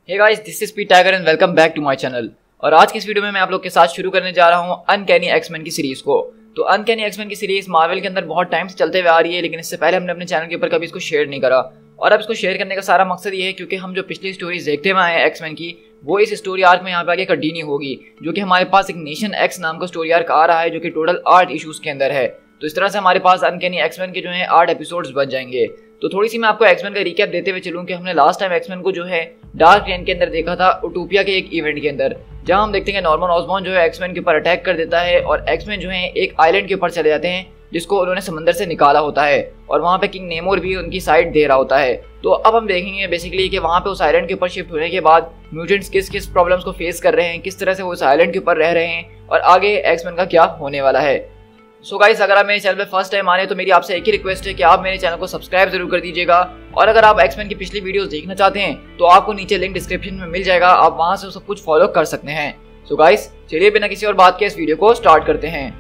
Hey guys, this is Pete Tiger and welcome back to my channel. और आज की इस वीडियो में मैं आप लोग के साथ शुरू करने जा रहा हूँ अनकैनी एक्समैन की सीरीज को। तो अनकैनी एक्समैन की सीरीज मार्वल के अंदर बहुत टाइम से चलते हुए आ रही है, लेकिन इससे पहले हमने अपने चैनल के ऊपर कभी इसको शेयर नहीं करा। और अब इसको शेयर करने का सारा मकसद ये है क्योंकि हम जो पिछली स्टोरीज देखते हुए आए हैं एक्समैन की, वो इस स्टोरी आर्क में यहाँ पे आगे कंटिन्यू होगी। जो कि हमारे पास एक नेशन एक्स नाम का स्टोरी आर्क आ रहा है, जो कि टोटल 8 इशूज के अंदर है। तो इस तरह से हमारे पास अनकैनी एक्समैन के जो है 8 एपिसोड्स बन जाएंगे। तो थोड़ी सी मैं आपको एक्समैन का रिकैप देते हुए चलूं कि हमने लास्ट टाइम एक्समैन को जो है डार्क रेन के अंदर देखा था, उटोपिया के एक इवेंट के अंदर, जहां हम देखते हैं नॉर्मन ऑसबॉर्न जो है एक्समैन के ऊपर अटैक कर देता है और एक्समैन जो है एक आइलैंड के ऊपर चले जाते हैं जिसको उन्होंने समंदर से निकाला होता है। और वहाँ पे किंग नेमोर भी उनकी साइड दे रहा होता है। तो अब हम देखेंगे बेसिकली कि वहाँ पे उस आइलैंड के ऊपर शिफ्ट होने के बाद म्यूटेंट्स किस किस प्रॉब्लम्स को फेस कर रहे हैं, किस तरह से वो उस आइलैंड के ऊपर रह रहे हैं और आगे एक्समैन का क्या होने वाला है। सो गाइस, अगर आप मेरे चैनल पे फर्स्ट टाइम आ रहे हैं तो मेरी आपसे एक ही रिक्वेस्ट है कि आप मेरे चैनल को सब्सक्राइब जरूर कर दीजिएगा। और अगर आप एक्समैन की पिछली वीडियोस देखना चाहते हैं तो आपको नीचे लिंक डिस्क्रिप्शन में मिल जाएगा, आप वहां से सब कुछ फॉलो कर सकते हैं। सो गाइस, चलिए बिना किसी और बात के इस वीडियो को स्टार्ट करते हैं।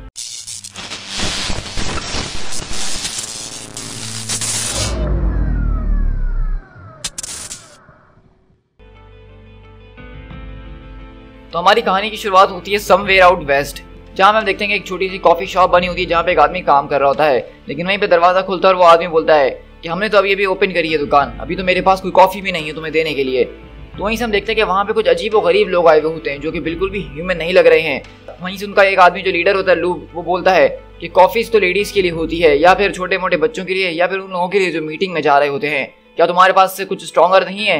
तो हमारी कहानी की शुरुआत होती है समवेयर आउट वेस्ट, जहाँ हम देखते हैं कि एक छोटी सी कॉफी शॉप बनी होती है जहाँ पे एक आदमी काम कर रहा होता है। लेकिन वहीं पे दरवाजा खुलता है और वो आदमी बोलता है कि हमने तो अभी ओपन करी है दुकान, अभी तो मेरे पास कोई कॉफी भी नहीं है तुम्हें देने के लिए। तो वहीं से हम देखते हैं कि वहाँ पे कुछ अजीब व गरीब लोग आए हुए होते हैं जो कि बिल्कुल भी ह्यूमन नहीं लग रहे हैं। वहीं से उनका एक आदमी जो लीडर होता है लूब, वो बोलता है कि कॉफीज तो लेडीज के लिए होती है या फिर छोटे मोटे बच्चों के लिए या फिर उन लोगों के लिए जो मीटिंग में जा रहे होते हैं। क्या तुम्हारे पास से कुछ स्ट्रॉन्गर नहीं है?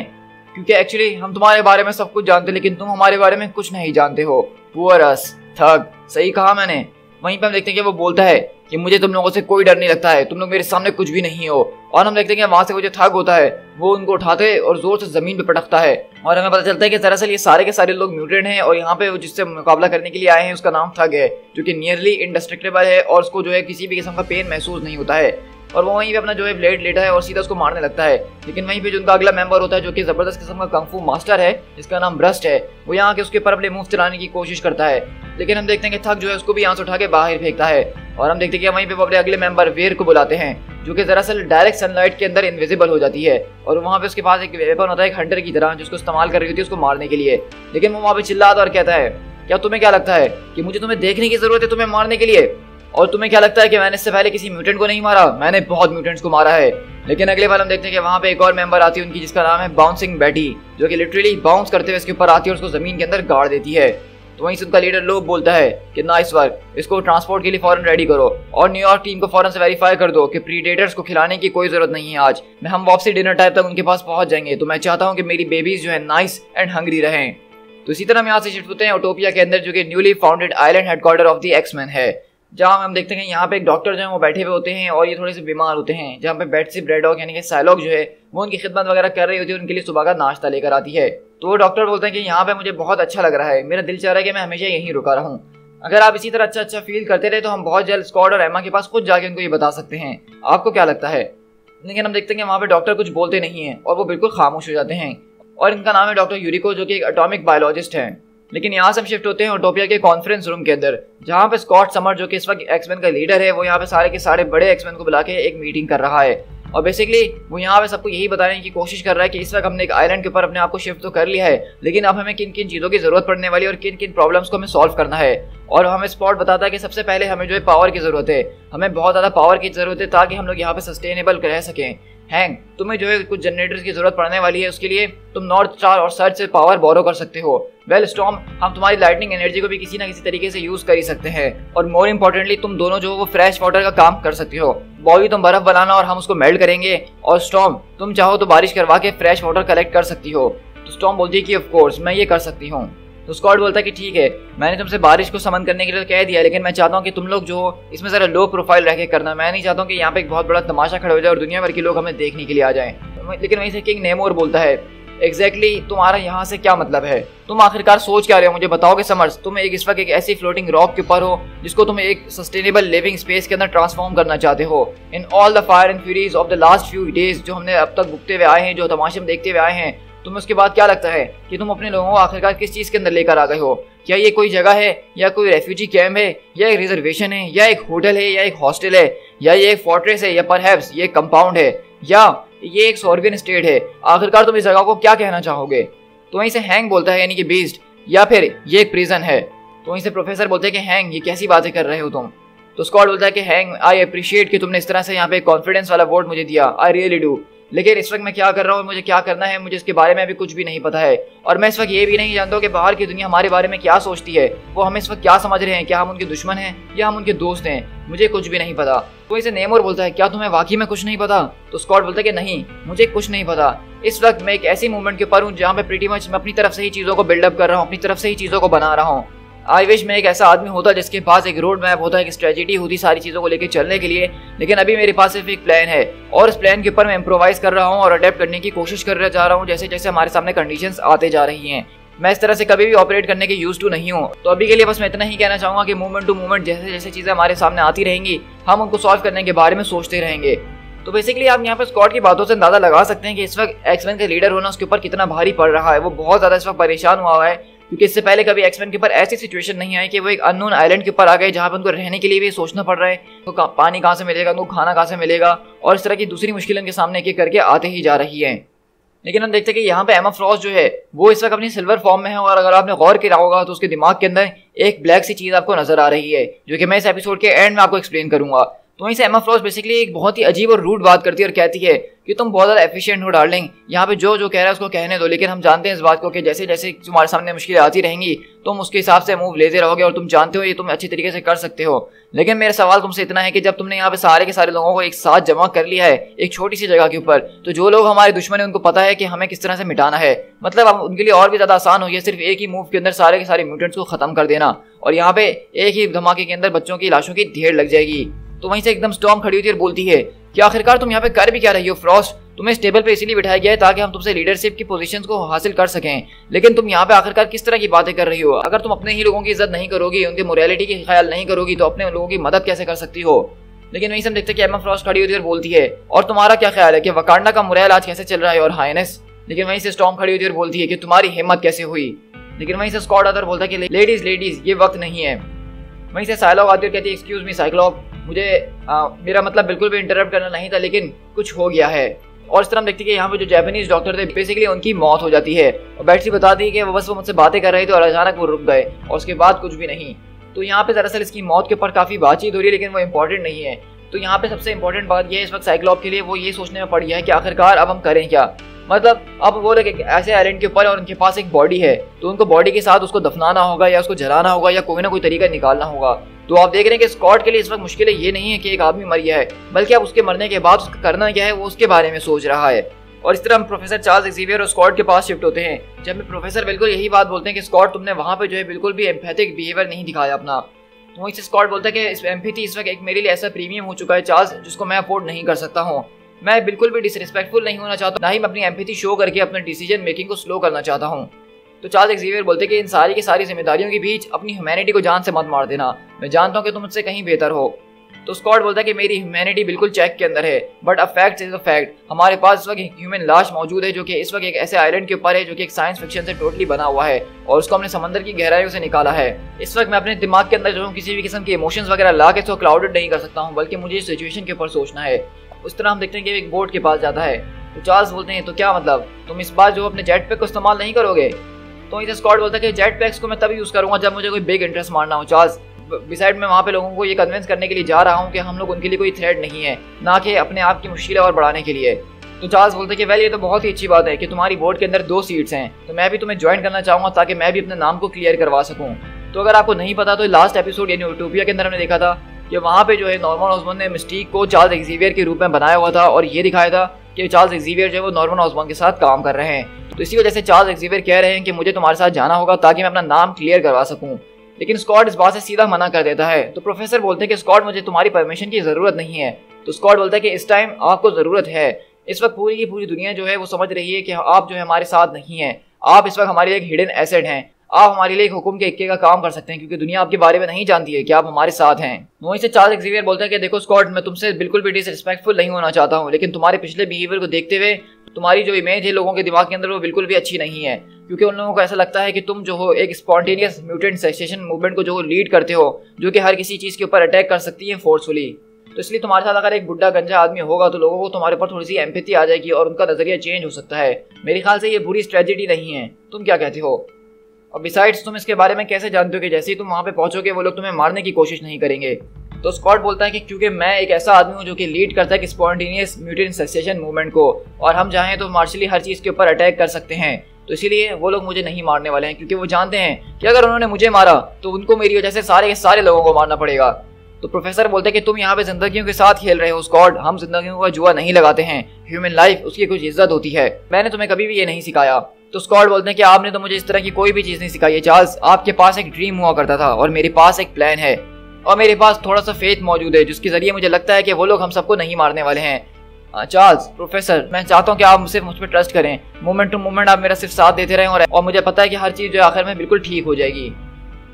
क्योंकि एक्चुअली हम तुम्हारे बारे में सब कुछ जानते हैं लेकिन तुम हमारे बारे में कुछ नहीं जानते हो। पुअर अस, थग। सही कहा मैंने। वहीं पे हम देखते हैं कि वो बोलता है कि मुझे तुम लोगों से कोई डर नहीं लगता है, तुम लोग मेरे सामने कुछ भी नहीं हो। और हम देखते हैं कि वहां से वो जो थग होता है वो उनको उठाते है और जोर से जमीन पे पटकता है। और हमें पता चलता है कि दरअसल ये सारे के सारे लोग म्यूटेंट हैं और यहाँ पे वो जिससे मुकाबला करने के लिए आए हैं उसका नाम थग है, जो कि नियरली इंडेस्ट्रक्टेबल है और उसको जो है किसी भी किस्म का पेन महसूस नहीं होता है। और वो वहीं पे अपना जो है ब्लेड लेटा है और सीधा उसको मारने लगता है। लेकिन वहीं पे जो उनका अगला मेंबर होता है जो कि जबरदस्त किस्म का कंफू मास्टर है जिसका नाम ब्रस्ट है, वो यहाँ के उसके ऊपर अपने मुंह चलाने की कोशिश करता है। लेकिन हम देखते हैं कि थक जो है उसको भी यहाँ से उठा के बाहर फेंकता है। और हम देखते हैं कि वहीं पे वो अपने अगले मेंबर वेयर को बुलाते हैं, जो कि दरअसल डायरेक्ट सनलाइट के अंदर इनविजिबल हो जाती है। और वहाँ पे उसके पास एक वेपन होता है, एक हंटर की तरह, जिसको इस्तेमाल कर रही होती है उसको मारने के लिए। लेकिन वो वहाँ पे चिल्लाता और कहता है, क्या तुम्हें क्या लगता है कि मुझे तुम्हें देखने की जरूरत है तुम्हें मारने के लिए? और तुम्हें क्या लगता है कि मैंने इससे पहले किसी म्यूटेंट को नहीं मारा? मैंने बहुत म्यूटेंट्स को मारा है। लेकिन अगले बार हम देखते हैं कि वहाँ पे एक और मेंबर आती है उनकी, जिसका नाम है बाउंसिंग बैटी, जो कि लिटरली बाउंस करते हुए इसके ऊपर आती है और उसको जमीन के अंदर गाड़ देती है। तो वहीं से उनका लीडर लोब बोलता है कि नाइस वर्क, इसको ट्रांसपोर्ट के लिए फौरन रेडी करो और न्यूयॉर्क टीम को फौरन से वेरीफाई कर दो कि प्रीडेटर्स को खिलाने की कोई जरूरत नहीं है। आज मैं हम वापसी डिनर टाइम तक उनके पास पहुंच जाएंगे, तो मैं चाहता हूँ कि मेरी बेबीज जो है नाइस एंड हंग्री रहें। तो इसी तरह हम यहाँ से शिफ्ट होते हैं उटोपिया के अंदर, जो कि newly founded island headquarter of the Xman है, जहाँ हम देखते हैं कि यहाँ पे एक डॉक्टर जो है वो बैठे हुए होते हैं और ये थोड़े से बीमार होते हैं। जहाँ पे बेट्सी ब्रेडॉग यानी कि साइलॉग जो है वो उनकी खिदमत वगैरह कर रही होती है, उनके लिए सुबह का नाश्ता लेकर आती है। तो वो डॉक्टर बोलते हैं कि यहाँ पे मुझे बहुत अच्छा लग रहा है, मेरा दिल चाह रहा है कि मैं हमेशा यहीं रुका रहूँ। अगर आप इसी तरह अच्छा फील करते रहे तो हम बहुत जल्द स्कॉट और एमा के पास खुद जाके उनको ये बता सकते हैं। आपको क्या लगता है? लेकिन हम देखते हैं कि वहाँ पे डॉक्टर कुछ बोलते नहीं है और वो बिल्कुल खामोश हो जाते हैं। और इनका नाम है डॉक्टर यूरिको, जो कि एक एटॉमिक बायोलॉजिस्ट है। लेकिन यहाँ से हम शिफ्ट होते हैं उटोपिया के कॉन्फ्रेंस रूम के अंदर, जहाँ पे स्कॉट समर, जो कि इस वक्त एक्समैन का लीडर है, वो यहाँ पे सारे के सारे बड़े एक्समैन को बुला के एक मीटिंग कर रहा है। और बेसिकली वो यहाँ पे सबको यही बताने की कोशिश कर रहा है कि इस वक्त हमने एक आइलैंड के ऊपर अपने आप को शिफ्ट तो कर लिया है, लेकिन अब हमें किन किन चीज़ों की जरूरत पड़ने वाली है और किन किन प्रॉब्लम्स को हमें सॉल्व करना है। और हमें स्पॉट बताता है कि सबसे पहले हमें जो है पावर की जरूरत है, हमें बहुत ज़्यादा पावर की जरूरत है ताकि हम लोग यहाँ पे सस्टेनेबल रह सकें। हैंग, तुम्हें जो है कुछ जनरेटर्स की जरूरत पड़ने वाली है, उसके लिए तुम नॉर्थ स्टार और सर्च से पावर बोरो कर सकते हो। वेल स्टॉर्म, हम तुम्हारी लाइटनिंग एनर्जी को भी किसी ना किसी तरीके से यूज कर ही सकते हैं। और मोर इम्पोर्टेंटली तुम दोनों जो वो फ्रेश वाटर का काम कर सकते हो। बॉबी, तुम बर्फ बनाना और हम उसको मेल्ट करेंगे। और स्टॉर्म, तुम चाहो तो बारिश करवा के फ्रेश वाटर कलेक्ट कर सकती हो। तो स्टॉर्म बोलती है कि ऑफ कोर्स मैं ये कर सकती हूँ। तो स्कॉट बोलता है कि ठीक है, मैंने तुमसे बारिश को समन करने के लिए कह दिया, लेकिन मैं चाहता हूँ कि तुम लोग जो इसमें जरा लो प्रोफाइल रह के करना। मैं नहीं चाहता हूँ कि यहाँ पे एक बहुत बड़ा तमाशा खड़ा हो जाए और दुनिया भर के लोग हमें देखने के लिए आ जाएं। लेकिन वहीं से किंग नेमोर बोलता है, एग्जैक्टली तुम्हारा यहाँ से क्या मतलब है? तुम आखिरकार सोच क्या रहे हो, मुझे बताओगे समर्स? तुम इस वक्त एक ऐसी फ्लोटिंग रॉक के ऊपर हो जिसको तुम एक सस्टेनेबल लिविंग स्पेस के अंदर ट्रांसफॉर्म करना चाहते हो। In all the fire and Furies of the last few days, जो हमने अब तक भुगते हुए आए हैं, जो तमाशे में देखते हुए आए हैं, तुम्हें उसके बाद क्या लगता है कि तुम अपने लोगों को आखिरकार किस चीज़ के अंदर लेकर आ गए हो? क्या ये कोई जगह है या कोई रेफ्यूजी कैंप है या एक रिजर्वेशन है या एक होटल है या एक हॉस्टल है या ये एक फोर्ट्रेस है या परहैप्स ये कंपाउंड है या ये एक सॉर्बियन स्टेट है? आखिरकार तुम इस जगह को क्या कहना चाहोगे? तो वहीं से हैंग बोलता है यानी कि बीस्ट, या फिर ये एक प्रिजन है। तो वहीं से प्रोफेसर बोलते हैं कि हैंग ये कैसी बातें कर रहे हो तुम। तो स्कॉट बोलता है कि हैंग आई अप्रिशिएट कि तुमने इस तरह से यहाँ पे कॉन्फिडेंस वाला वोट मुझे दिया, आई रियली डू, लेकिन इस वक्त मैं क्या कर रहा हूँ, मुझे क्या करना है, मुझे इसके बारे में अभी कुछ भी नहीं पता है। और मैं इस वक्त ये भी नहीं जानता हूँ कि बाहर की दुनिया हमारे बारे में क्या सोचती है, वो हमें इस वक्त क्या समझ रहे हैं, क्या हम उनके दुश्मन हैं या हम उनके दोस्त हैं, मुझे कुछ भी नहीं पता। तो इसे नेमोर बोलता है क्या तुम्हें वाकई में कुछ नहीं पता। तो स्कॉट बोलता है कि नहीं, मुझे कुछ नहीं पता। इस वक्त मैं एक ऐसी मूवमेंट के ऊपर हूँ जहाँ पे प्रीटी मच मैं अपनी तरफ से ही चीज़ों को बिल्डअप कर रहा हूँ, अपनी तरफ से ही चीज़ों को बना रहा हूँ। आई विश मैं एक ऐसा आदमी होता जिसके पास एक रोड मैप होता, एक स्ट्रेटेजी होती सारी चीज़ों को लेकर चलने के लिए, लेकिन अभी मेरे पास सिर्फ एक प्लान है और इस प्लान के ऊपर मैं इम्प्रोवाइज कर रहा हूँ और अडेप्ट करने की कोशिश कर जा रहा हूँ जैसे जैसे हमारे सामने कंडीशंस आते जा रही हैं। मैं इस तरह से कभी भी ऑपरेट करने के यूज टू नहीं हूँ। तो अभी के लिए बस मैं इतना ही कहना चाहूँगा कि मूवमेंट टू मूवमेंट जैसे जैसे चीज़ें हमारे सामने आती रहेंगी हम उनको सॉल्व करने के बारे में सोचते रहेंगे। तो बेसिकली आप यहाँ पे स्कॉट की बातों से अंदाजा लगा सकते हैं कि इस वक्त एक्समैन का लीडर होना उसके ऊपर कितना भारी पड़ रहा है। वो बहुत ज़्यादा इस वक्त परेशान हुआ है क्योंकि इससे पहले कभी एक्समैन के ऊपर ऐसी सिचुएशन नहीं आई कि वो एक अननोन आइलैंड के ऊपर आ गए जहाँ पे उनको रहने के लिए भी सोचना पड़ रहा है, तो पानी कहाँ से मिलेगा, उनको खाना कहाँ से मिलेगा, और इस तरह की दूसरी मुश्किलें उनके सामने एक एक करके आते ही जा रही हैं। लेकिन हम देखते हैं कि यहाँ पे एमा फ्रॉस्ट जो है वो इस वक्त अपनी सिल्वर फॉर्म में है और अगर आपने गौर किया होगा तो उसके दिमाग के अंदर एक ब्लैक सी चीज़ आपको नजर आ रही है जो कि मैं इस एपिसोड के एंड में आपको एक्सप्लेन करूंगा। तो वहीं से एमा फ्रॉस्ट बेसिकली एक बहुत ही अजीब और रूड बात करती है और कहती है कि तुम बहुत ज़्यादा एफिशिएंट हो डार्लिंग, यहाँ पे जो जो कह रहा है उसको कहने दो, लेकिन हम जानते हैं इस बात को कि जैसे जैसे तुम्हारे सामने मुश्किलें आती रहेंगी तुम उसके हिसाब से मूव लेते रहोगे और तुम जानते हो ये तुम अच्छी तरीके से कर सकते हो। लेकिन मेरा सवाल तुमसे इतना है कि जब तुमने यहाँ पे सारे के सारे लोगों को एक साथ जमा कर लिया है एक छोटी सी जगह के ऊपर, तो जो लोग हमारे दुश्मन है उनको पता है कि हमें किस तरह से मिटाना है, मतलब अब उनके लिए और भी ज़्यादा आसान हो गया सिर्फ एक ही मूव के अंदर सारे के सारे म्यूटेंट्स को खत्म कर देना और यहाँ पे एक ही धमाके के अंदर बच्चों की लाशों की ढेर लग जाएगी। तो वहीं से एकदम स्टॉर्म खड़ी होती है और बोलती है कि आखिरकार तुम यहाँ पे कर भी क्या रही हो फ्रॉस्ट, तुम्हें इस टेबल पे इसीलिए बिठाया गया है ताकि हम तुमसे लीडरशिप की पोजीशंस को हासिल कर सकें, लेकिन तुम यहाँ पे आखिरकार किस तरह की बातें कर रही हो। अगर तुम अपने ही लोगों की इज्जत नहीं करोगी, उनके मोरालिटी की ख्याल नहीं करोगी तो अपने लोगों की मदद कैसे कर सकती हो। लेकिन वहीं से हम देखते हैं कि एमा फ्रॉस्ट खड़ी होती है और बोलती है और तुम्हारा क्या ख्याल है कि वकांडा का मोरल आज कैसे चल रहा है और हाइनेस। लेकिन वहीं से स्टॉर्म खड़ी होती है और बोलती है कि तुम्हारी हिम्मत कैसे हुई। लेकिन वहीं से स्कॉट आता है और बोलता है कि लेडीज ये वक्त नहीं है। वहीं से साइलॉग आती है और कहती है एक्सक्यूज मी साइक्लॉप, मुझे मेरा मतलब बिल्कुल भी इंटरप्ट करना नहीं था लेकिन कुछ हो गया है। और इस तरह हम देखते हैं कि यहाँ पे जो जापानीज डॉक्टर थे बेसिकली उनकी मौत हो जाती है और बैटरी बताती है कि वो मुझसे बातें कर रहे थे और अचानक वो रुक गए और उसके बाद कुछ भी नहीं। तो यहाँ पे दरअसल इसकी मौत के ऊपर काफ़ी बातचीत हो रही है लेकिन वो इंपॉर्टेंट नहीं है। तो यहाँ पे सबसे इंपॉर्टेंट बात यह है इस वक्त साइक्लॉप के लिए वो ये सोचने में पड़ गया है कि आखिरकार अब हम करें क्या। मतलब अब वो लोग एक ऐसे आइलैंड के ऊपर और उनके पास एक बॉडी है तो उनको बॉडी के साथ उसको दफनाना होगा या उसको जलाना होगा या कोई ना कोई तरीका निकालना होगा। तो आप देख रहे हैं कि स्कॉट के लिए इस वक्त मुश्किल ये नहीं है कि एक आदमी मर गया है, बल्कि अब उसके मरने के बाद उसका करना क्या है वो उसके बारे में सोच रहा है। और इस तरह हम प्रोफेसर चार्ल्स एक्सेवियर और स्कॉट के पास शिफ्ट होते हैं जब में प्रोफेसर बिल्कुल यही बात बोलते हैं कि स्कॉट तुमने वहाँ पे जो है बिल्कुल भी एम्पैथिक बिहेवियर नहीं दिखाया अपना। तो वहीं से स्कॉट बोलता है कि इस एम्पैथी इस वक्त एक मेरे लिए ऐसा प्रीमियम हो चुका है चार्ल्स जिसको मैं अफोर्ड नहीं कर सकता हूँ। मैं बिल्कुल भी डिसरिस्पेक्टफुल नहीं होना चाहता, ना ही मैं अपनी एम्पैथी शो करके अपने डिसीजन मेकिंग को स्लो करना चाहता हूँ। तो चार्ल्स एक्सेवियर बोलते हैं कि इन सारी की सारी जिम्मेदारियों के बीच अपनी ह्यूमैनिटी को जान से मत मार देना, मैं जानता हूँ कि तुम मुझसे कहीं बेहतर हो। तो स्कॉट बोलता है कि मेरी ह्यूमैनिटी बिल्कुल चेक के अंदर है but a fact is a fact, हमारे पास इस वक्त एक ह्यूमन लाश मौजूद है जो कि इस वक्त एक ऐसे आइलैंड के ऊपर है जो कि एक साइंस फिक्शन से टोटली बना हुआ है और उसको हमने समंदर की गहराइयों से निकाला है। इस वक्त मैं अपने दिमाग के अंदर जो हूँ किसी भी किस्म के इमोशंस वगैरह ला के इसको क्लाउडेड नहीं कर सकता हूँ, बल्कि मुझे इस सिचुएशन के ऊपर सोचना है। उस तरह हम देखते हैं कि एक बोट के पास जाता है तो चार्ल्स बोलते हैं तो क्या मतलब तुम इस बार जो अपने जेट पैक को इस्तेमाल नहीं करोगे। तो इसे स्कॉट बोलता है कि जेट पैक्स को मैं तभी यूज़ करूँगा जब मुझे कोई बिग इंटरेस्ट मारना हो चार्ल्स। बिसाइड मैं वहाँ पे लोगों को ये कन्विंस करने के लिए जा रहा हूँ कि हम लोग उनके लिए कोई थ्रेट नहीं है, ना कि अपने आप की मुश्किलें और बढ़ाने के लिए। तो चार्ल्स बोलते हैं कि वेल ये तो बहुत ही अच्छी बात है कि तुम्हारी बोर्ड के अंदर 2 सीट्स हैं, तो मैं भी तुम्हें ज्वाइन करना चाहूँगा ताकि मैं भी अपने नाम को क्लियर करवा सकूँ। तो अगर आपको नहीं पता तो लास्ट एपिसोड यानी यूटोपिया के अंदर हमने देखा था कि वहाँ पे जो है नॉर्मन ऑसबॉर्न ने मिस्टीक को चार्ल्स एक्सेवियर के रूप में बनाया हुआ था और ये दिखाया था कि चार्ल्स एक्सेवियर जो है वो नॉर्मन ऑसबॉर्न के साथ काम कर रहे हैं। तो इसी वजह से चार्ल्स एक्सेवियर कह रहे हैं कि मुझे तुम्हारे साथ जाना होगा ताकि मैं अपना नाम क्लियर करवा सकूँ। लेकिन स्कॉट इस बात से सीधा मना कर देता है। तो प्रोफेसर बोलते हैं कि स्कॉट मुझे तुम्हारी परमिशन की ज़रूरत नहीं है। तो स्कॉट बोलता है कि इस टाइम आपको ज़रूरत है। इस वक्त पूरी की पूरी दुनिया जो है वो समझ रही है कि आप जो है हमारे साथ नहीं हैं, आप इस वक्त हमारे लिए एक हिडन एसेट हैं, आप हमारे लिए एक हुक्म के इक्के का काम कर सकते हैं क्योंकि दुनिया आपके बारे में नहीं जानती है कि आप हमारे साथ हैं। वहीं से चार्ल्स एक्सेवियर बोलता है कि देखो स्कॉट मैं तुमसे बिल्कुल भी डिसरिस्पेक्टफुल नहीं होना चाहता हूँ, लेकिन तुम्हारे पिछले बिहेवियर को देखते हुए तुम्हारी जो इमेज है लोगों के दिमाग के अंदर वो बिल्कुल भी अच्छी नहीं है, क्योंकि उन लोगों को ऐसा लगता है कि तुम जो हो एक स्पॉन्टेनियस म्यूटेंट सेसेशन मूवमेंट को जो लीड करते हो जो कि हर किसी चीज़ के ऊपर अटैक कर सकती है फोर्सफुली। तो इसलिए तुम्हारे साथ अगर एक बुढ़ा गंजा आदमी होगा तो लोगों को तुम्हारे ऊपर थोड़ी सी एम्पैथी आ जाएगी और उनका नजरिया चेंज हो सकता है। मेरे ख्याल से ये बुरी स्ट्रेटेजी नहीं है। तुम क्या कहते हो? और बिसाइड्स तुम इसके बारे में कैसे जानते हो कि जैसे ही तुम वहाँ पे पहुंचोगे वो लोग तुम्हें मारने की कोशिश नहीं करेंगे? तो स्कॉट बोलता है कि क्योंकि मैं एक ऐसा आदमी हूँ जो कि लीड करता है कि स्पॉन्टेनियस म्यूटेंट सेसेशन मूवमेंट को, और हम चाहें तो मार्शली हर चीज़ के ऊपर अटैक कर सकते हैं। तो इसीलिए वो लोग मुझे नहीं मारने वाले हैं, क्योंकि वो जानते हैं कि अगर उन्होंने मुझे मारा तो उनको मेरी वजह से सारे के सारे लोगों को मारना पड़ेगा। तो प्रोफेसर बोलते हैं कि तुम यहाँ पे जिंदगियों के साथ खेल रहे हो स्कॉट, हम जिंदगियों का जुआ नहीं लगाते हैं। ह्यूमन लाइफ उसकी कुछ इज्जत होती है, मैंने तुम्हें कभी भी ये नहीं सिखाया। तो स्कॉट बोलते हैं कि आपने तो मुझे इस तरह की कोई भी चीज़ नहीं सिखाई है चार्ल्स। आपके पास एक ड्रीम हुआ करता था और मेरे पास एक प्लान है, और मेरे पास थोड़ा सा फेथ मौजूद है जिसके जरिए मुझे लगता है कि वो लोग हम सबको नहीं मारने वाले हैं। चार्ल्स, प्रोफेसर, मैं चाहता हूँ कि आप मुझसे मुझ पर ट्रस्ट करें। मोमेंट टू मोमेंट आप मेरा सिर्फ साथ देते रहें और मुझे पता है कि हर चीज़ जो आखिर में बिल्कुल ठीक हो जाएगी।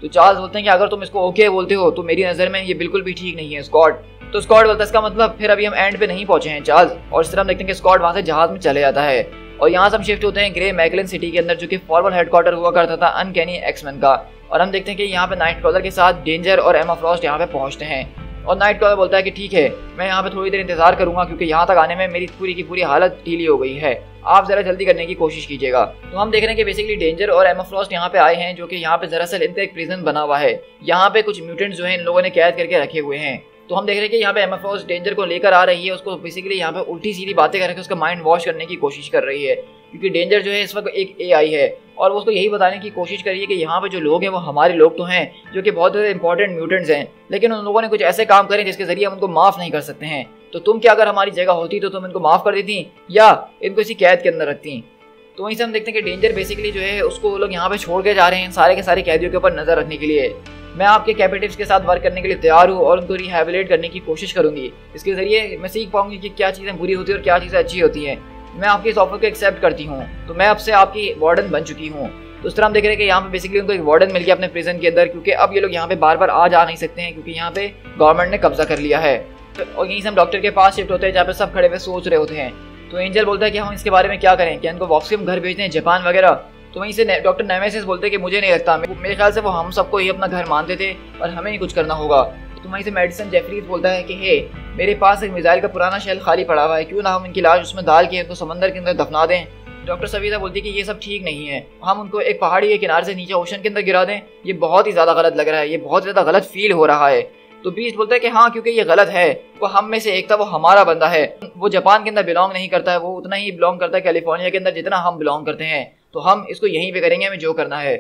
तो चार्ल्स बोलते हैं कि अगर तुम इसको ओके बोलते हो तो मेरी नज़र में ये बिल्कुल भी ठीक नहीं है स्कॉट। तो स्कॉट बोलता है इसका मतलब फिर अभी हम एंड पे नहीं पहुंचे हैं चार्ल्स। और इस तरह हम देखते हैं कि स्कॉट वहाँ से जहाज में चले जाता है और यहाँ से हम शिफ्ट होते हैं ग्रे मैकलन सिटी के अंदर, जो कि फॉर्मल हेडक्वार्टर हुआ करता था अनकैनी एक्समैन का। और हम देखते हैं कि यहाँ पे नाइट क्रॉलर के साथ डेंजर और एमा फ्रॉस्ट यहाँ पे पहुँचते हैं। और नाइट क्रॉलर बोलता है कि ठीक है, मैं यहाँ पे थोड़ी देर इंतजार करूंगा क्योंकि यहाँ तक आने में मेरी पूरी की पूरी हालत ढीली हो गई है, आप जरा जल्दी करने की कोशिश कीजिएगा। तो हम देख रहे हैं कि बेसिकली डेंजर और एमा फ्रॉस्ट यहाँ पे आए हैं, जो कि यहाँ पे दरअसल इनका एक प्रिजन बना हुआ है। यहाँ पे कुछ म्यूटेंट्स जो है इन लोगों ने कैद करके रखे हुए हैं। तो हम देख रहे हैं कि यहाँ पे एमा फ्रॉस्ट डेंजर को लेकर आ रही है, उसको बेसिकली यहाँ पे उल्टी सीधी बातें करके उसका माइंड वॉश करने की कोशिश कर रही है, क्योंकि डेंजर जो है इस वक्त एक AI है और वो उसको यही बताने की कोशिश कर रही है कि यहाँ पे जो लोग हैं वो हमारे लोग तो हैं, जो कि बहुत ज़्यादा इंपॉर्टेंट म्यूटेंट्स हैं, लेकिन उन लोगों ने कुछ ऐसे काम करे जिसके जरिए हम उनको माफ़ नहीं कर सकते हैं। तो तुम क्या अगर हमारी जगह होती तो तुम इनको माफ़ कर देती या इनको इसी कैद के अंदर रखती? तो वहीं से हम देखते हैं कि डेंजर बेसिकली जो है उसको वो लोग यहाँ पे छोड़ के जा रहे हैं सारे के सारे कैदियों के ऊपर नज़र रखने के लिए। मैं आपके कैपेटिव्स के साथ वर्क करने के लिए तैयार हूँ और उनको रिहैबिलिटेट करने की कोशिश करूंगी। इसके जरिए मैं सीख पाऊंगी कि क्या चीज़ें बुरी होती है और क्या चीज़ें अच्छी होती हैं। मैं आपकी इस ऑफर को एक्सेप्ट करती हूँ, तो मैं अब से आपकी वार्डन बन चुकी हूँ। तो उस तरह हम देख रहे हैं कि यहाँ पे बेसिकली उनको एक वार्डन मिल गया अपने प्रिजन के अंदर, क्योंकि अब ये लोग यहाँ पे बार बार आ जा नहीं सकते हैं, क्योंकि यहाँ पे गवर्नमेंट ने कब्जा कर लिया है। और यहीं से हम डॉक्टर के पास शिफ्ट होते हैं जहाँ पे सब खड़े हुए सोच रहे होते हैं। तो एंजल बोलता है कि हम इसके बारे में क्या करें, क्या इनको वापसी हम घर भेजते हैं जापान वगैरह? तो वहीं से डॉक्टर नेमेसिस बोलते हैं कि मुझे नहीं लगता, मेरे ख्याल से वो हम सबको ही अपना घर मानते थे और हमें ही कुछ करना होगा। तो वहीं से मेडिसन जेफरीज बोलता है कि हे, मेरे पास एक मिसाइल का पुराना शेल खाली पड़ा हुआ है, क्यों ना हम इनकी लाश उसमें डाल के उनको समंदर के अंदर दफना दें। डॉक्टर सविता बोलती है कि ये सब ठीक नहीं है, हम उनको एक पहाड़ी के किनारे से नीचे ओशन के अंदर गिरा दें, ये बहुत ही ज़्यादा गलत लग रहा है, ये बहुत ज़्यादा गलत फील हो रहा है। तो बीस्ट बोलता है कि हाँ, क्योंकि ये गलत है, वो हम में से एक था, वो हमारा बंदा है, वो जापान के अंदर बिलोंग नहीं करता है, वो उतना ही बिलोंग करता है कैलिफोर्निया के अंदर जितना हम बिलोंग करते हैं, तो हम इसको यहीं पे करेंगे, हमें जो करना है।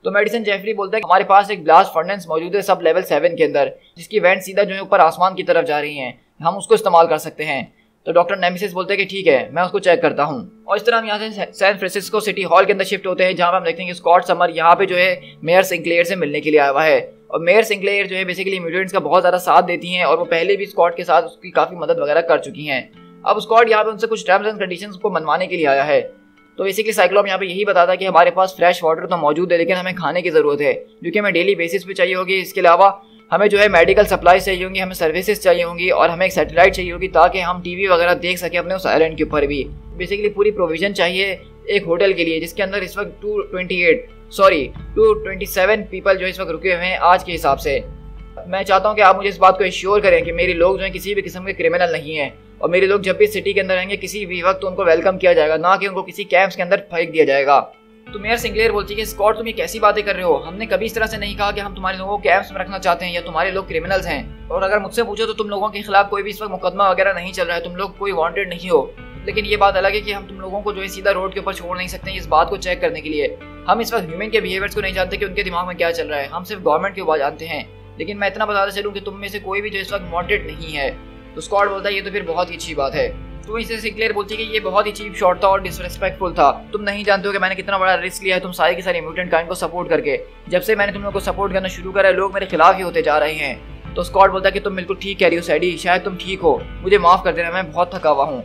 तो मेडिसन जेफरी बोलता है कि हमारे पास एक ब्लास्ट फर्नेस मौजूद है सब लेवल 7 के अंदर, जिसकी वेंट सीधा जो है ऊपर आसमान की तरफ जा रही हैं, हम उसको इस्तेमाल कर सकते हैं। तो डॉक्टर नेमेसिस बोलते हैं कि ठीक है, मैं उसको चेक करता हूँ। और इस तरह हम यहाँ से सैन फ्रांसिस्को सिटी हॉल के अंदर शिफ्ट होते हैं, जहाँ पे हम देखते हैं कि स्कॉट समर यहाँ पे जो है मेयर सिंक्लेयर से मिलने के लिए आया हुआ है। और मेयर सिंक्लेयर जो है बेसिकली म्यूटेंट्स का बहुत ज़्यादा साथ देती हैं और वो पहले भी स्कॉट के साथ उसकी काफ़ी मदद वगैरह कर चुकी हैं। अब स्कॉट यहाँ पे उनसे कुछ टर्म्स एंड कंडीशंस को मनवाने के लिए आया है। तो बेसिकली साइक्लोप यहाँ पे यही बताता है कि हमारे पास फ्रेश वाटर तो मौजूद है, लेकिन हमें खाने की ज़रूरत है, जो कि हमें डेली बेसिस पे चाहिए होगी। इसके अलावा हमें जो है मेडिकल सप्लाईज चाहिए होंगी, हमें सर्विसेज चाहिए होंगी और हमें एक सैटेलाइट चाहिए होगी ताकि हम टीवी वगैरह देख सकें अपने उस आइलैंड के ऊपर भी। बेसिकली पूरी प्रोविजन चाहिए एक होटल के लिए, जिसके अंदर इस वक्त 227 पीपल जो इस वक्त रुके हुए हैं आज के हिसाब से। मैं चाहता हूँ कि आप मुझे इस बात को एश्योर करें कि मेरे लोग जो हैं किसी भी किस्म के क्रिमिनल नहीं हैं, और मेरे लोग जब भी सिटी के अंदर रहेंगे किसी भी वक्त उनको वेलकम किया जाएगा, ना कि उनको किसी कैंप्स के अंदर फेंक दिया जाएगा। तो मेयर सिंक्लेयर बोलती है कि स्कॉट तुम ये कैसी बातें कर रहे हो, हमने कभी इस तरह से नहीं कहा कि हम तुम्हारे लोगों को कैंप्स में रखना चाहते हैं या तुम्हारे लोग क्रिमिनल्स हैं। और अगर मुझसे पूछो तो तुम लोगों के खिलाफ कोई भी इस वक्त मुकदमा वगैरह नहीं चल रहा है, तुम लोग कोई वांटेड नहीं हो। लेकिन ये बात अलग है कि हम तुम लोगों को जो है सीधा रोड के ऊपर छोड़ नहीं सकते इस बात को चेक करने के लिए। हम इस वक्त ह्यूमन के बिहेवियर्स को नहीं जानते कि उनके दिमाग में क्या चल रहा है, हम सिर्फ गवर्नमेंट की बात जानते हैं। लेकिन मैं इतना बताते चलूँ कि तुम में से कोई भी जो इस वक्त वांटेड नहीं है। तो स्कॉट बोलता है ये तो फिर बहुत ही अच्छी बात है। तो इसे सिंक्लेयर बोलती है कि ये बहुत ही चीप शॉट था और डिसरिस्पेक्टफुल था, तुम नहीं जानते हो कि मैंने कितना बड़ा रिस्क लिया है तुम सारे के सारे म्यूटेंट काइंड को सपोर्ट करके। जब से मैंने तुम लोग को सपोर्ट करना शुरू करा है लोग मेरे खिलाफ ही होते जा रहे हैं। तो स्कॉट बोलता है कि तुम बिल्कुल ठीक कह रही हो सैडी, शायद तुम ठीक हो, मुझे माफ कर देना, मैं बहुत थका हुआ हूँ।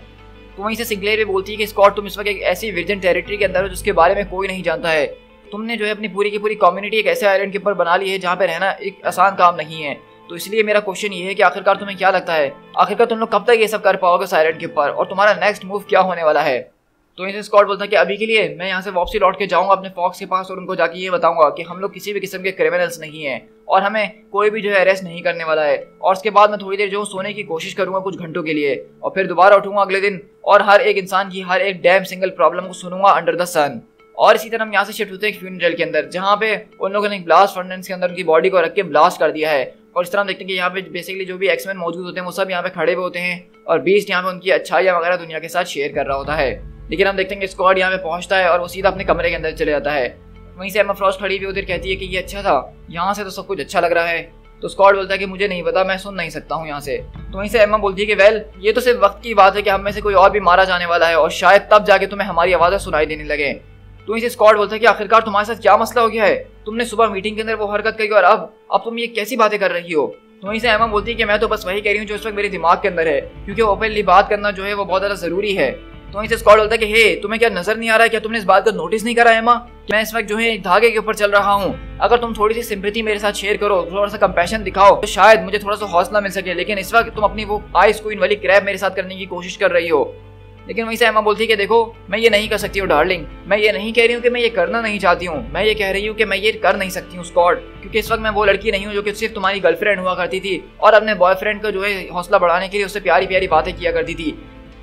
तो वहीं से सिंक्लेयर भी बोलती है कि स्कॉट तुम इस वक्त एक ऐसी वर्जिन टेरिटरी के अंदर हो जिसके बारे में कोई नहीं जानता है। तुमने जो है अपनी पूरी की पूरी कम्युनिटी एक ऐसे आइलैंड के ऊपर बना ली है जहाँ पे रहना एक आसान काम नहीं है। तो इसलिए मेरा क्वेश्चन ये है कि आखिरकार तुम्हें क्या लगता है, आखिरकार तुम लोग कब तक ये सब कर पाओगे उस आइलैंड के ऊपर, और तुम्हारा नेक्स्ट मूव क्या होने वाला है? तो इनसे स्कॉट बोलता है कि अभी के लिए मैं यहाँ से वापसी लौट के जाऊंगा अपने फॉक्स के पास और उनको जाके ये बताऊंगा कि हम लोग किसी भी किस्म के क्रिमिनल्स नहीं हैं और हमें कोई भी जो है अरेस्ट नहीं करने वाला है। और उसके बाद मैं थोड़ी देर जो सोने की कोशिश करूंगा कुछ घंटों के लिए और फिर दोबारा उठूंगा अगले दिन और हर एक इंसान की हर एक डैम सिंगल प्रॉब्लम को सुनूंगा अंडर द सन। और इसी तरह हम यहाँ से शिफ्ट होते हैं एक फ्यूनरल के अंदर, जहाँ पे उन लोगों ने ब्लास्ट फर्नेस के अंदर उनकी बॉडी को रख के ब्लास्ट कर दिया है। और इस तरह हम देखते हैं कि यहाँ पे बेसिकली जो भी एक्समैन मौजूद होते हैं वो सब यहाँ पे खड़े हुए होते हैं और बीस्ट यहाँ पे उनकी अच्छाइयाँ वगैरह दुनिया के साथ शेयर कर रहा होता है। लेकिन हम देखते हैं कि स्क्वाड यहाँ पे पहुंचता है और वो सीधा अपने कमरे के अंदर चले जाता है। वहीं से एम्मा फ्रॉस्ट खड़ी हुई उधर कहती है कि ये अच्छा था, यहाँ से तो सब कुछ अच्छा लग रहा है। तो स्क्वाड बोलता है कि मुझे नहीं पता, मैं सुन नहीं सकता हूँ यहाँ से। तो वहीं से एम्मा बोलती है कि वेल ये तो सिर्फ वक्त की बात है कि हम में से कोई और भी मारा जाने वाला है और शायद तब जाके तुम्हें हमारी आवाज़ें सुनाई देने लगे। तो वहीं से स्क्वाड बोलता है कि आखिरकार तुम्हारे साथ क्या मसला हो गया है, तुमने सुबह मीटिंग के अंदर वो हरकत करी और अब तुम ये कैसी बातें कर रही हो। तो वहीं से एम्मा बोलती है कि मैं तो बस वही कह रही हूँ जो इस वक्त मेरे दिमाग के अंदर है, क्योंकि ओपनली बात करना जो है वो बहुत ज़्यादा ज़रूरी है। तो वहीं से स्क्वाड बोलता है कि हे तुम्हें क्या नजर नहीं आ रहा है, क्या तुमने इस बात को नोटिस नहीं करा एम्मा कि मैं इस वक्त जो है धागे के ऊपर चल रहा हूँ। अगर तुम थोड़ी सी सिंपैथी मेरे साथ शेयर करो, थोड़ा सा कंपैशन दिखाओ तो शायद मुझे थोड़ा सा हौसला मिल सके। लेकिन इस वक्त तुम अपनी वो आइस क्वीन वाली क्रैब मेरे साथ करने की कोशिश कर रही हो। लेकिन वहीं से एम्मा बोलती है कि देखो मैं ये नहीं कर सकती हूँ डार्लिंग, मैं ये नहीं कह रही हूँ कि मैं ये करना नहीं चाहती हूँ, मैं ये कह रही हूँ कि मैं ये कर नहीं सकती हूँ स्क्वाड, क्योंकि इस वक्त मैं वो लड़की नहीं हूँ जो कि सिर्फ तुम्हारी गर्लफ्रेंड हुआ करती थी और अपने बॉयफ्रेंड को जो है हौसला बढ़ाने के लिए उससे प्यारी प्यारी बातें किया करती थी।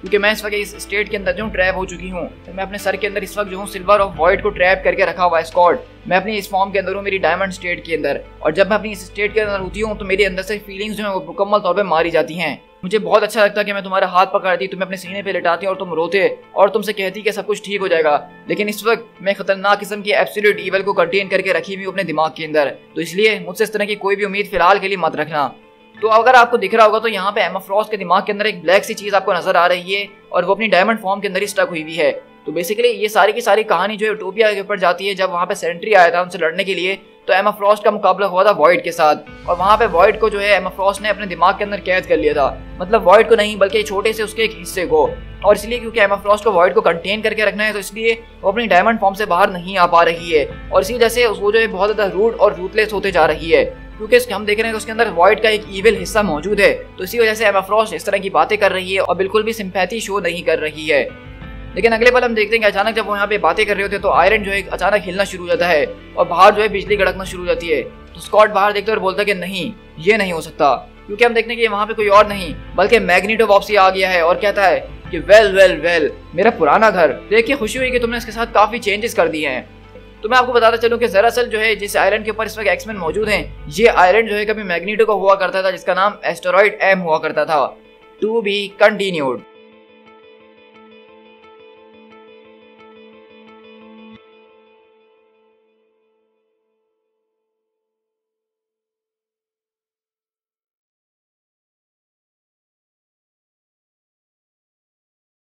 क्योंकि मैं इस वक्त इस स्टेट के अंदर जो ट्रैप हो चुकी हूँ, तो मैं अपने सर के अंदर इस वक्त जो हूँ सिल्वर ऑफ वॉइड को ट्रैप करके रखा हुआ है स्क्वाड। मैं अपनी इस फॉर्म के अंदर हूँ, मेरी डायमंड स्टेट के अंदर, और जब मैं अपनी इस स्टेट के अंदर होती हूँ तो मेरे अंदर से फीलिंग्स जो है वो मुकम्मल तौर पे मारी जाती हैं। मुझे बहुत अच्छा लगता है कि मैं तुम्हारा हाथ पकड़ती, तुम्हें अपने सीने पे लिटाती और तुम रोते और तुमसे कहती कि सब कुछ ठीक हो जाएगा। लेकिन इस वक्त मैं खतरनाक किस्म की एब्सोल्यूट ईवल को कंटेन करके रखी हुई अपने दिमाग के अंदर, तो इसलिए मुझसे इस तरह की कोई भी उम्मीद फिलहाल के लिए मत रखना। तो अगर आपको दिख रहा होगा तो यहाँ पे एम्मा फ्रॉस्ट के दिमाग के अंदर एक ब्लैक सी चीज आपको नजर आ रही है और वो अपनी डायमंड फॉर्म के अंदर ही स्टक हुई है। तो बेसिकली ये सारी की सारी कहानी जो है यूटोपिया के ऊपर जाती है। जब वहाँ पे सेंट्री आया था उनसे लड़ने के लिए तो एम्मा फ्रॉस्ट का मुकाबला हुआ था वॉइड के साथ, और वहाँ पे वॉइड को जो है एम्मा फ्रॉस्ट ने अपने दिमाग के अंदर कैद कर लिया था। मतलब वॉइड को नहीं बल्कि छोटे से उसके एक हिस्से को। और इसलिए क्योंकि एम्मा फ्रॉस्ट को वॉइड को कंटेन करके रखना है तो इसलिए वो अपनी डायमंड फॉर्म से बाहर नहीं आ पा रही है, और इसी वजह से वो जो है बहुत ज्यादा रूड और रूथलेस होते जा रही है। क्योंकि हम देख रहे हैं कि उसके अंदर वॉइड का एक ईविल हिस्सा मौजूद है, तो इसी वजह से एम्मा फ्रॉस्ट इस तरह की बातें कर रही है और बिल्कुल भी सिंपैथी शो नहीं कर रही है। लेकिन अगले पल हम देखते हैं कि अचानक जब वो यहाँ पे बातें कर रहे होते हैं तो आयरन जो है अचानक हिलना शुरू हो जाता है और बाहर जो है बिजली कड़कना शुरू हो जाती है। तो स्कॉट बाहर देखते हैं और बोलता है कि नहीं ये नहीं हो सकता, क्योंकि हम देखते हैं कि वहाँ पे कोई और नहीं बल्कि मैग्नीटो वापसी आ गया है और कहता है कि वेल मेरा पुराना घर देख के खुशी हुई कि तुमने इसके साथ काफी चेंजेस कर दिए हैं। तो मैं आपको बताता चलूं कि दरअसल जो है जिस आयरन के ऊपर इस वक्त एक्समैन मौजूद हैं, ये आयरन जो है कभी मैग्नीटो का हुआ करता था जिसका नाम एस्टेरॉइड एम हुआ करता था। To be continued.